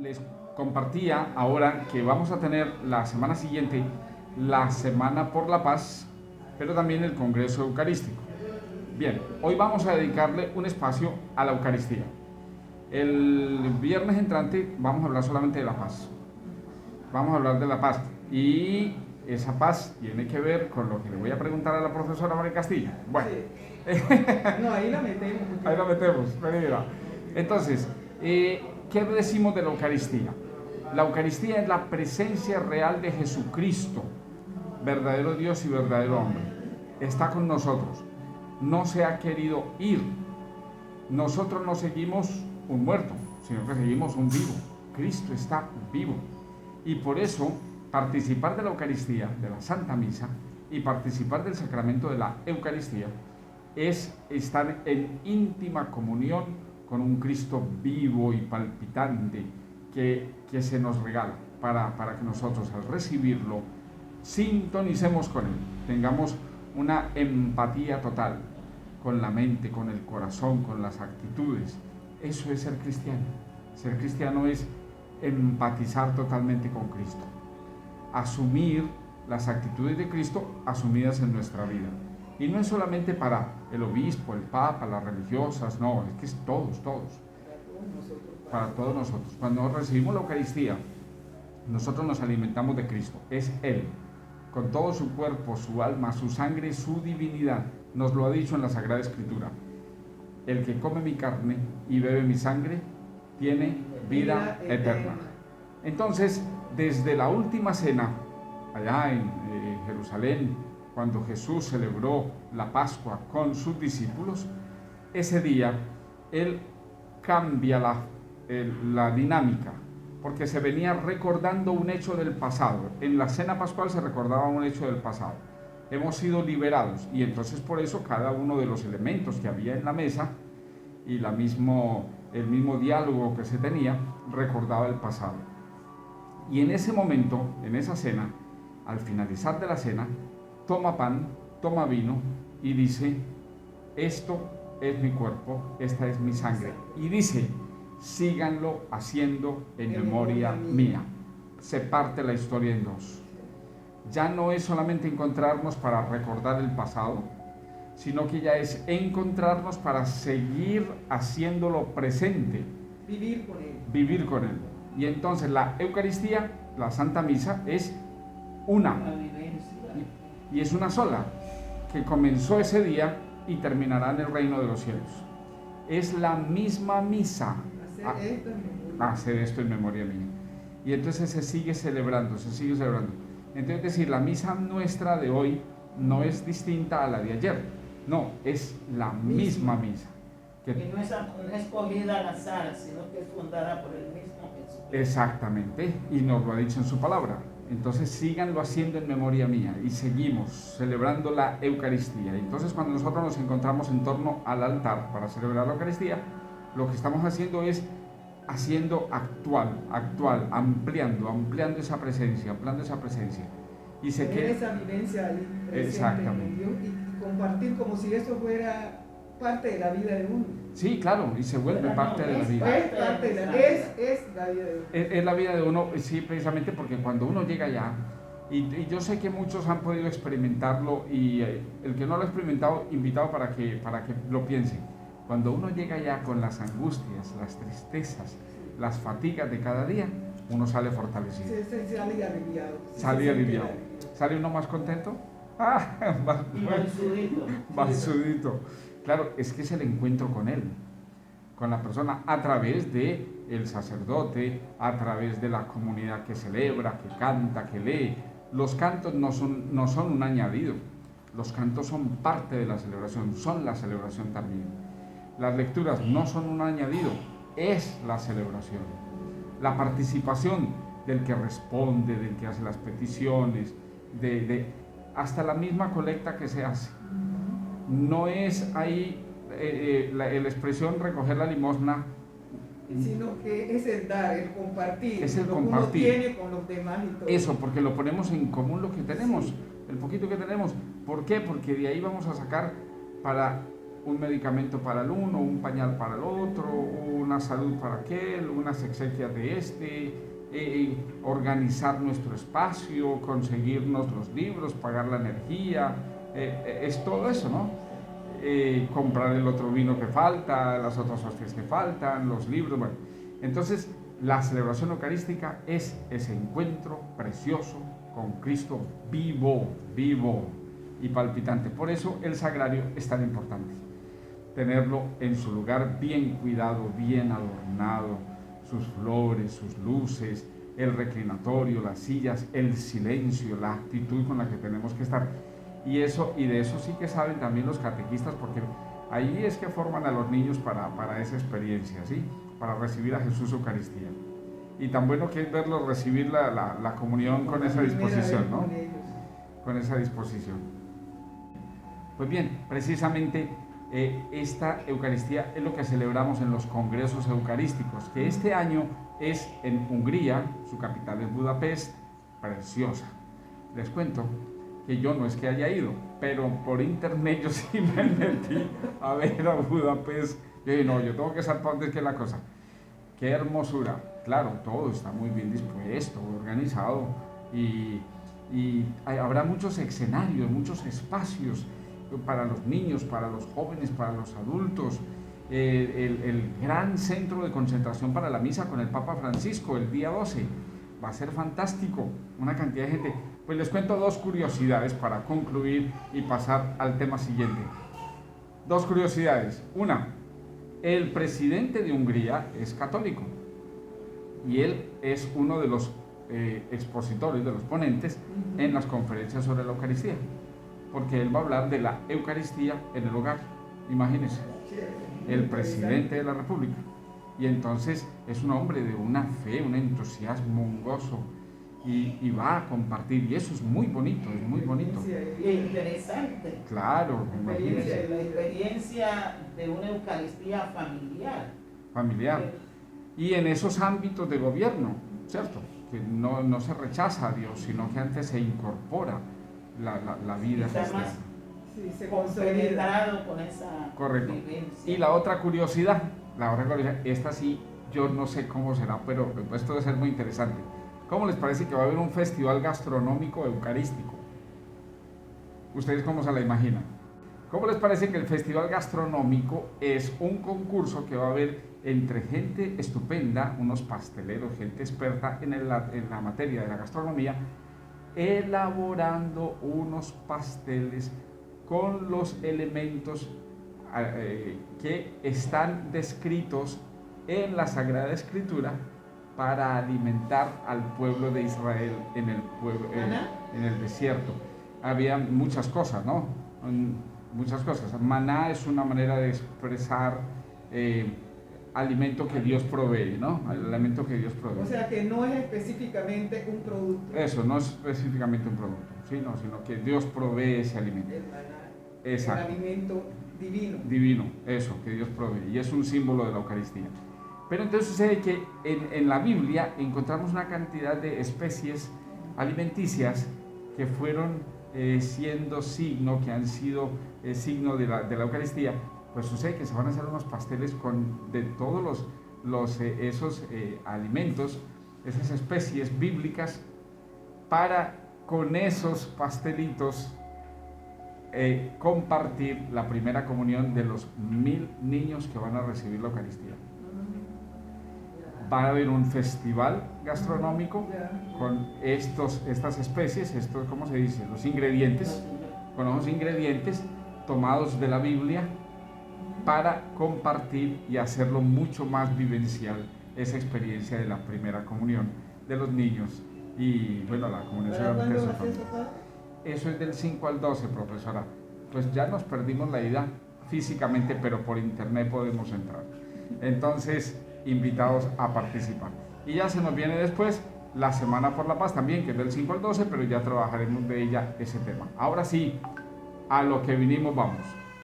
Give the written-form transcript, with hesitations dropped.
les compartía ahora que vamos a tener la semana siguiente la Semana por la Paz, pero también el Congreso Eucarístico. Bien, hoy vamos a dedicarle un espacio a la Eucaristía. El viernes entrante vamos a hablar solamente de la paz. Vamos a hablar de la paz. Y esa paz tiene que ver con lo que le voy a preguntar a la profesora María Castillo. Bueno. Sí. No, ahí la metemos. Ahí la metemos. Mira. Entonces, ¿qué decimos de la Eucaristía? La Eucaristía es la presencia real de Jesucristo, verdadero Dios y verdadero hombre. Está con nosotros. No se ha querido ir. Nosotros no seguimos un muerto, sino que seguimos un vivo. Cristo está vivo. Y por eso, participar de la Eucaristía, de la Santa Misa, y participar del sacramento de la Eucaristía, es estar en íntima comunión con un Cristo vivo y palpitante que se nos regala para que nosotros al recibirlo sintonicemos con Él, tengamos una empatía total con la mente, con el corazón, con las actitudes. Eso es ser cristiano. Ser cristiano es empatizar totalmente con Cristo, asumir las actitudes de Cristo asumidas en nuestra vida. Y no es solamente para el obispo, el papa, las religiosas, no, es que es todos. Para todos nosotros. Cuando recibimos la Eucaristía, nosotros nos alimentamos de Cristo, es Él, con todo su cuerpo, su alma, su sangre, su divinidad. Nos lo ha dicho en la Sagrada Escritura. El que come mi carne y bebe mi sangre, tiene vida eterna. Entonces, desde la última cena, allá en Jerusalén, cuando Jesús celebró la Pascua con sus discípulos, ese día Él cambia la dinámica, porque se venía recordando un hecho del pasado. En la cena pascual se recordaba un hecho del pasado. Hemos sido liberados y entonces por eso cada uno de los elementos que había en la mesa y el mismo diálogo que se tenía recordaba el pasado. Y en ese momento, en esa cena, al finalizar de la cena, toma pan, toma vino y dice: esto es mi cuerpo, esta es mi sangre. Y dice: síganlo haciendo en memoria mía. Se parte la historia en dos. Ya no es solamente encontrarnos para recordar el pasado, sino que ya es encontrarnos para seguir haciéndolo presente. Vivir con Él. Y entonces la Eucaristía, la Santa Misa, es una. Y es una sola, que comenzó ese día y terminará en el reino de los cielos. Es la misma misa. Hacer esto en memoria mía. Y entonces se sigue celebrando. Entonces, es decir, la misa nuestra de hoy no es distinta a la de ayer. No, es la misma misa. Que no es escogida al azar, sino que es fundada por el mismo Jesús. Exactamente, y nos lo ha dicho en su palabra. Entonces síganlo haciendo en memoria mía y seguimos celebrando la Eucaristía. Entonces cuando nosotros nos encontramos en torno al altar para celebrar la Eucaristía, lo que estamos haciendo es haciendo actual, ampliando esa presencia, y se tener esa vivencia ahí presente con Dios y compartir como si eso fuera parte de la vida de uno. Sí, claro, y se vuelve parte de la vida. Es la vida de uno. Es la vida de uno, sí, precisamente porque cuando uno llega allá, y yo sé que muchos han podido experimentarlo, y el que no lo ha experimentado, invitado para que lo piensen. Cuando uno llega allá con las angustias, las tristezas, las fatigas de cada día, uno sale fortalecido. Sale aliviado. ¿Sale uno más contento? Más sudito. Claro, es que es el encuentro con Él, con la persona, a través de el sacerdote, a través de la comunidad que celebra, que canta, que lee. Los cantos no son un añadido. Los cantos son parte de la celebración, son la celebración también. Las lecturas no son un añadido, es la celebración. La participación del que responde, del que hace las peticiones, hasta la misma colecta que se hace. No es ahí la expresión recoger la limosna, sino que es el dar, el compartir, es el lo compartir. Que uno tiene con los demás y todo. Eso, porque lo ponemos en común lo que tenemos, sí. El poquito que tenemos. ¿Por qué? Porque de ahí vamos a sacar para un medicamento para el uno, un pañal para el otro, una salud para aquel, unas exequias de organizar nuestro espacio, conseguirnos los libros, pagar la energía, es todo eso, ¿no? Comprar el otro vino que falta, las otras hostias que faltan, los libros, bueno. Entonces, la celebración eucarística es ese encuentro precioso con Cristo vivo, vivo y palpitante. Por eso el sagrario es tan importante. Tenerlo en su lugar bien cuidado, bien adornado, sus flores, sus luces, el reclinatorio, las sillas, el silencio, la actitud con la que tenemos que estar. Y de eso sí que saben también los catequistas, porque ahí es que forman a los niños para esa experiencia, ¿sí? Para recibir a Jesús Eucaristía. Y tan bueno que es verlos recibir la comunión con esa disposición, ¿no? Con esa disposición. Pues bien, precisamente esta Eucaristía es lo que celebramos en los congresos eucarísticos, que este año es en Hungría, su capital es Budapest, preciosa. Les cuento que yo no es que haya ido, pero por internet yo sí me metí a ver a Budapest. Yo dije, no, yo tengo que saber para dónde es que es la cosa. Qué hermosura. Claro, todo está muy bien dispuesto, organizado, y habrá muchos escenarios, muchos espacios para los niños, para los jóvenes, para los adultos. El gran centro de concentración para la misa con el Papa Francisco el día 12. Va a ser fantástico, una cantidad de gente. Pues les cuento dos curiosidades para concluir y pasar al tema siguiente. Dos curiosidades. Una, el presidente de Hungría es católico y él es uno de los expositores, de los ponentes en las conferencias sobre la Eucaristía, porque él va a hablar de la Eucaristía en el hogar. Imagínense, el presidente de la República. Y entonces es un hombre de una fe, un entusiasmo, un gozo, y va a compartir, y eso es muy bonito, es muy bonito. Interesante. Claro, la experiencia de una Eucaristía familiar. Familiar. Y en esos ámbitos de gobierno, ¿cierto? Que no se rechaza a Dios, sino que antes se incorpora la vida cristiana. Sí, se consolidado con esa correcto. Vivencia. Y la otra curiosidad, esta sí, yo no sé cómo será, pero esto debe ser muy interesante. ¿Cómo les parece que va a haber un festival gastronómico eucarístico? ¿Ustedes cómo se la imaginan? ¿Cómo les parece que el festival gastronómico es un concurso que va a haber entre gente estupenda, unos pasteleros, gente experta en la materia de la gastronomía, elaborando unos pasteles con los elementos que están descritos en la Sagrada Escritura para alimentar al pueblo de Israel en el desierto? Había muchas cosas, ¿no? Muchas cosas. Maná es una manera de expresar alimento que Dios provee, ¿no? El alimento que Dios provee. O sea que no es específicamente un producto. Eso, no es específicamente un producto, ¿sí? No, sino que Dios provee ese alimento. El maná, exacto. El alimento divino. Divino, eso, que Dios provee. Y es un símbolo de la Eucaristía. Pero entonces sucede que en la Biblia encontramos una cantidad de especies alimenticias que fueron siendo signo, que han sido signo de la Eucaristía. Pues sucede que se van a hacer unos pasteles de todos esos alimentos, esas especies bíblicas, para con esos pastelitos compartir la primera comunión de los 1000 niños que van a recibir la Eucaristía. Va a haber un festival gastronómico con estas especies, ¿cómo se dice? Los ingredientes, con los ingredientes tomados de la Biblia, para compartir y hacerlo mucho más vivencial, esa experiencia de la primera comunión de los niños y, bueno, la comunión de su familia. Eso es del 5 al 12, profesora. Pues ya nos perdimos la ida físicamente, pero por internet podemos entrar. Entonces, invitados a participar. Y ya se nos viene después la Semana por la Paz también, que es del 5 al 12, pero ya trabajaremos de ella ese tema. Ahora sí, a lo que vinimos vamos.